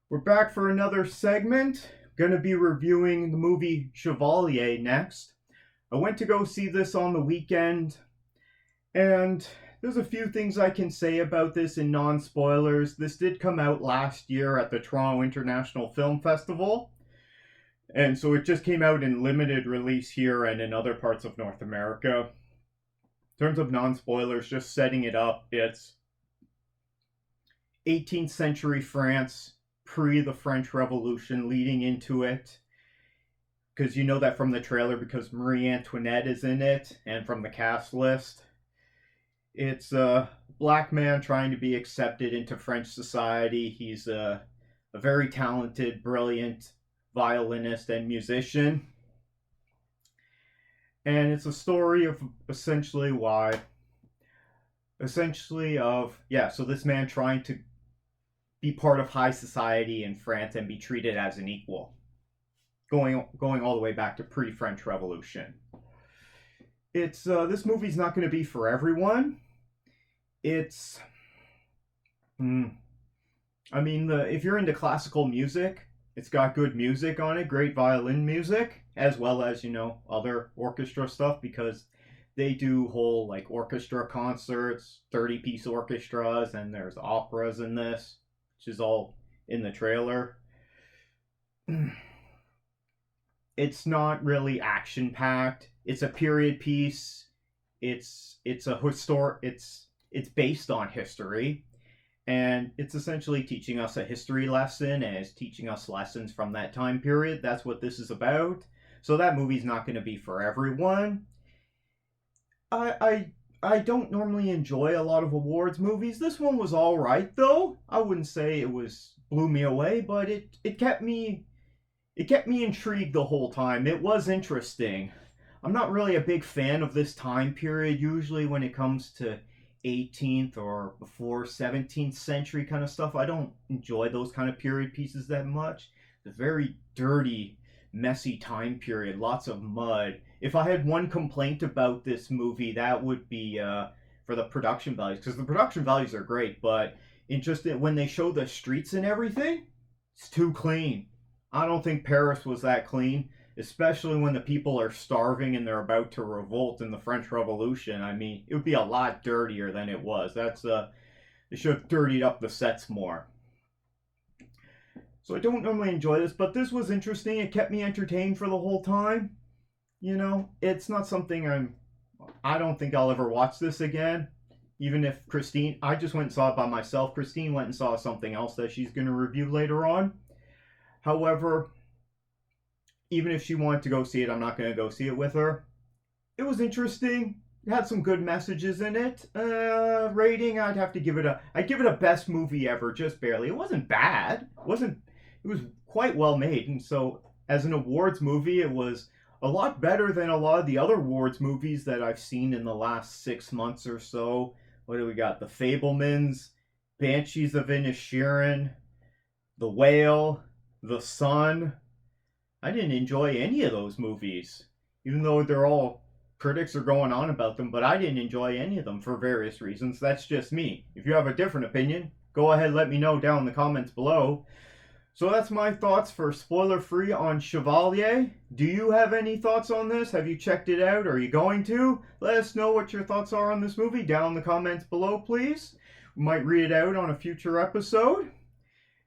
We're back for another segment. Gonna be reviewing the movie Chevalier next. I went to go see this on the weekend, and there's a few things I can say about this in non spoilers. This did come out last year at the Toronto International Film Festival, and so it just came out in limited release here and in other parts of North America. In terms of non spoilers, just setting it up, it's 18th century France, pre the French Revolution, leading into it. Because you know that from the trailer, because Marie Antoinette is in it, and from the cast list. It's a black man trying to be accepted into French society. He's a very talented, brilliant violinist and musician. And it's a story of so this man trying to be part of high society in France and be treated as an equal, going all the way back to pre-French Revolution. It's this movie's not going to be for everyone. It's, if you're into classical music, it's got good music on it, great violin music, as well as other orchestra stuff, because they do whole like orchestra concerts, 30-piece orchestras, and there's operas in this, which is all in the trailer. It's not really action packed. It's a period piece. It's based on history, and it's essentially teaching us a history lesson, and it's teaching us lessons from that time period. That's what this is about. So that movie's not going to be for everyone. I don't normally enjoy a lot of awards movies. This one was all right though. I wouldn't say it blew me away, but it kept me intrigued the whole time. It was interesting. I'm not really a big fan of this time period usually when it comes to 18th or before 17th century kind of stuff. I don't enjoy those kind of period pieces that much. It's a very dirty, messy time period, lots of mud. If I had one complaint about this movie, that would be for the production values, because the production values are great, but when they show the streets and everything, it's too clean. I don't think Paris was that clean, especially when the people are starving and they're about to revolt in the French Revolution. I mean, it would be a lot dirtier than it was. They should have dirtied up the sets more. So I don't normally enjoy this, but this was interesting. It kept me entertained for the whole time. It's not something I don't think I'll ever watch this again. Even if I just went and saw it by myself. Christine went and saw something else that she's going to review later on. However, even if she wanted to go see it, I'm not going to go see it with her. It was interesting. It had some good messages in it. Rating, I'd give it a best movie ever, just barely. It wasn't bad. It was quite well made, and so as an awards movie, it was a lot better than a lot of the other awards movies that I've seen in the last 6 months or so. What do we got? The Fabelmans, Banshees of Inisherin, The Whale, The Sun. I didn't enjoy any of those movies, even though critics are going on about them, but I didn't enjoy any of them for various reasons. That's just me. If you have a different opinion, go ahead and let me know down in the comments below. So that's my thoughts for spoiler free on Chevalier. Do you have any thoughts on this? Have you checked it out? Are you going to? Let us know what your thoughts are on this movie down in the comments below, please. We might read it out on a future episode.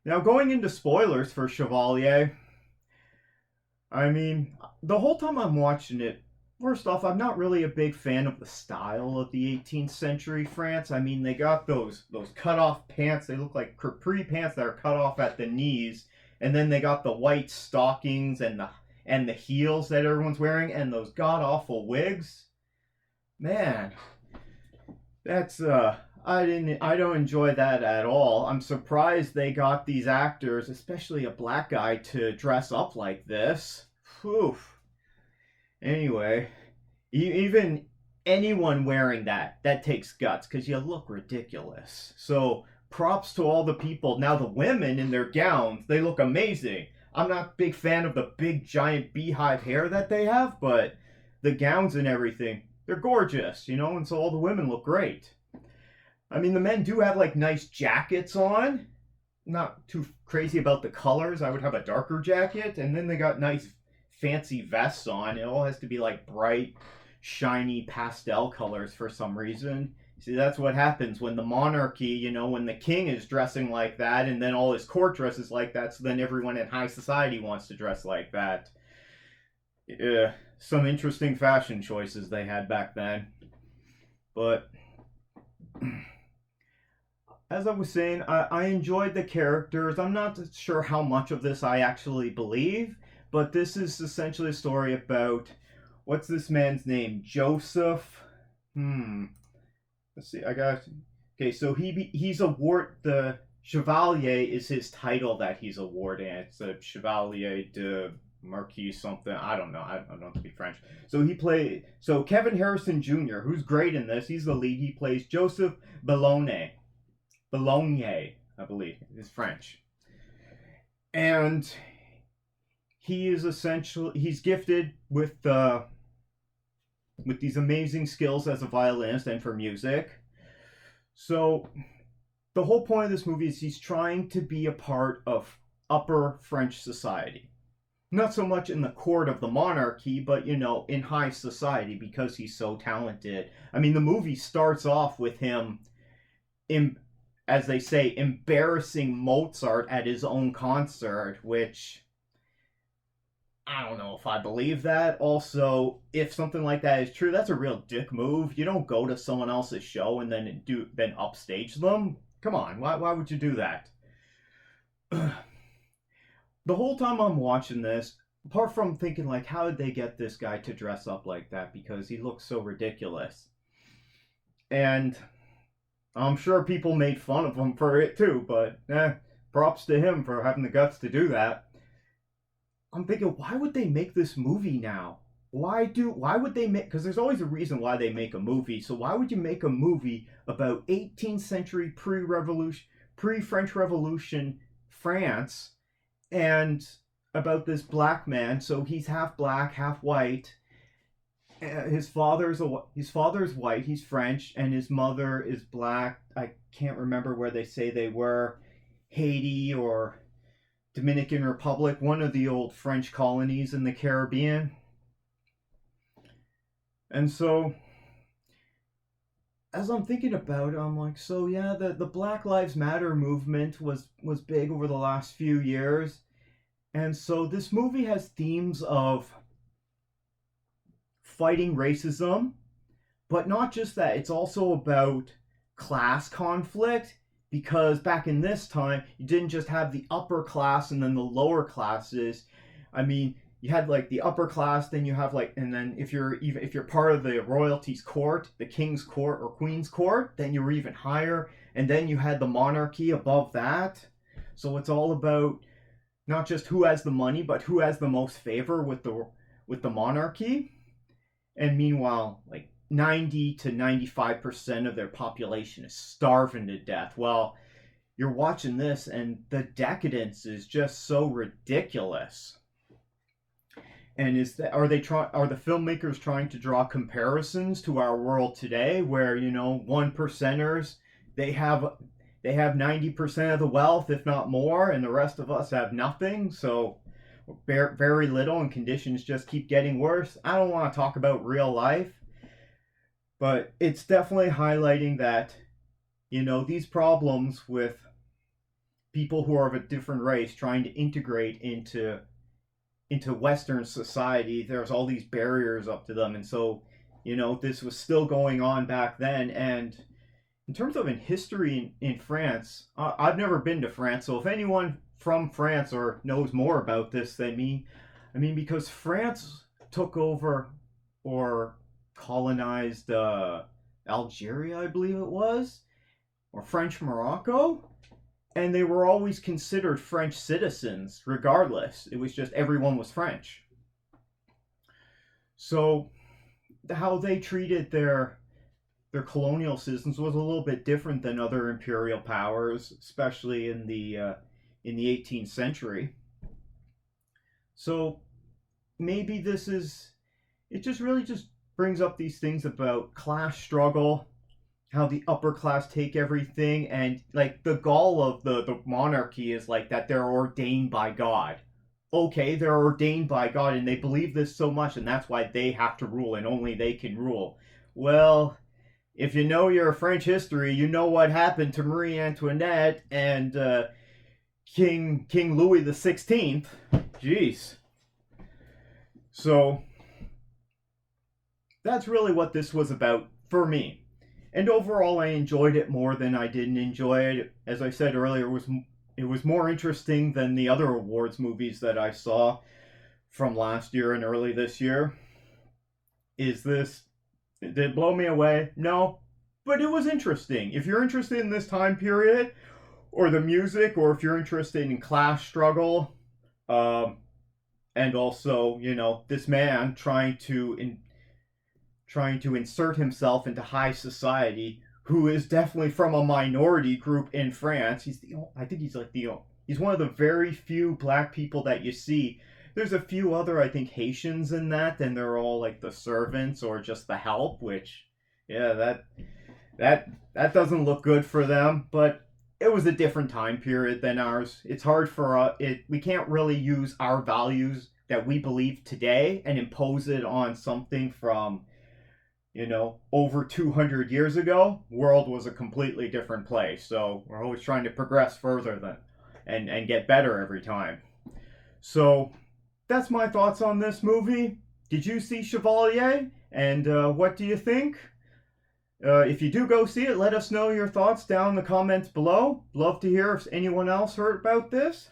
Now, going into spoilers for Chevalier, the whole time I'm watching it, first off, I'm not really a big fan of the style of the 18th century France. They got those cut-off pants. They look like capri pants that are cut off at the knees. And then they got the white stockings and the heels that everyone's wearing, and those god-awful wigs. Man, that's, I don't enjoy that at all. I'm surprised they got these actors, especially a black guy, to dress up like this. Whew. Anyway, even anyone wearing that takes guts, because you look ridiculous. So props to all the people. Now the women in their gowns, they look amazing. I'm not a big fan of the big giant beehive hair that they have, but the gowns and everything, they're gorgeous, and so all the women look great. The men do have like nice jackets on, not too crazy about the colors. I would have a darker jacket, and then they got nice fancy vests on. It all has to be like bright, shiny pastel colors for some reason. See, that's what happens when the monarchy, when the king is dressing like that, and then all his court dresses like that, so then everyone in high society wants to dress like that. Some interesting fashion choices they had back then. But as I was saying, I enjoyed the characters. I'm not sure how much of this I actually believe, but this is essentially a story about, what's this man's name? Joseph. Let's see. Okay. So he's award the Chevalier is his title that he's awarding. It's a Chevalier de Marquis something. I don't know. I don't speak French. So Kevin Harrison Jr., who's great in this. He's the lead. He plays Joseph Bologna. Bologna, I believe, is French. And he's gifted with these amazing skills as a violinist and for music. So the whole point of this movie is he's trying to be a part of upper French society. Not so much in the court of the monarchy, but, in high society because he's so talented. I mean, the movie starts off with him, as they say, embarrassing Mozart at his own concert, which I don't know if I believe that. Also, if something like that is true, that's a real dick move. You don't go to someone else's show and then upstage them. Come on, why would you do that? The whole time I'm watching this, apart from thinking like, how did they get this guy to dress up like that? Because he looks so ridiculous. And I'm sure people made fun of him for it too, but props to him for having the guts to do that. I'm thinking, why would they make this movie now? Why would they make, because there's always a reason why they make a movie, so why would you make a movie about 18th century pre-French Revolution France, and about this black man, so he's half black, half white. His father's white, he's French, and his mother is black. I can't remember where they say they were, Haiti or Dominican Republic, one of the old French colonies in the Caribbean. And so, as I'm thinking about it, I'm like, so yeah, the Black Lives Matter movement was big over the last few years. And so this movie has themes of fighting racism, but not just that, it's also about class conflict, because back in this time, you didn't just have the upper class and then the lower classes. I mean, you had like the upper class, then you have like, and then if you're part of the royalty's court, the king's court or queen's court, then you were even higher, and then you had the monarchy above that. So it's all about not just who has the money, but who has the most favor with the monarchy. And meanwhile, like 90 to 95% of their population is starving to death. Well, you're watching this and the decadence is just so ridiculous. And are the filmmakers trying to draw comparisons to our world today, where, one percenters, they have 90% of the wealth, if not more, and the rest of us have nothing, so very little, and conditions just keep getting worse. I don't want to talk about real life, but it's definitely highlighting that, these problems with people who are of a different race trying to integrate into Western society, there's all these barriers up to them. And so, this was still going on back then. And in terms of history in France, I've never been to France, so if anyone from France or knows more about this than me, because France took over or colonized Algeria, I believe it was, or French Morocco, and they were always considered French citizens regardless. It was just everyone was French. So how they treated their colonial citizens was a little bit different than other imperial powers, especially in the 18th century. So maybe it just really just brings up these things about class struggle how the upper class take everything, and like the gall of the monarchy is like that they're ordained by God. Okay, they're ordained by God and they believe this so much, and that's why they have to rule and only they can rule. Well, if you know your French history, you know what happened to Marie Antoinette and King Louis the 16th. Jeez. So that's really what this was about for me. And overall, I enjoyed it more than I didn't enjoy it. As I said earlier, it was more interesting than the other awards movies that I saw from last year and early this year. Did it blow me away? No, but it was interesting. If you're interested in this time period, or the music, or if you're interested in class struggle, and also, you know, this man trying to insert himself into high society, who is definitely from a minority group in France. I think he's like he's one of the very few black people that you see. There's a few other, I think, Haitians in that, and they're all like the servants or just the help, which, yeah, that doesn't look good for them. But it was a different time period than ours. It's hard for we can't really use our values that we believe today and impose it on something from, you know, over 200 years ago. World was a completely different place, so we're always trying to progress further and get better every time. So that's my thoughts on this movie. Did you see Chevalier? And what do you think? If you do go see it, let us know your thoughts down in the comments below. Love to hear if anyone else heard about this.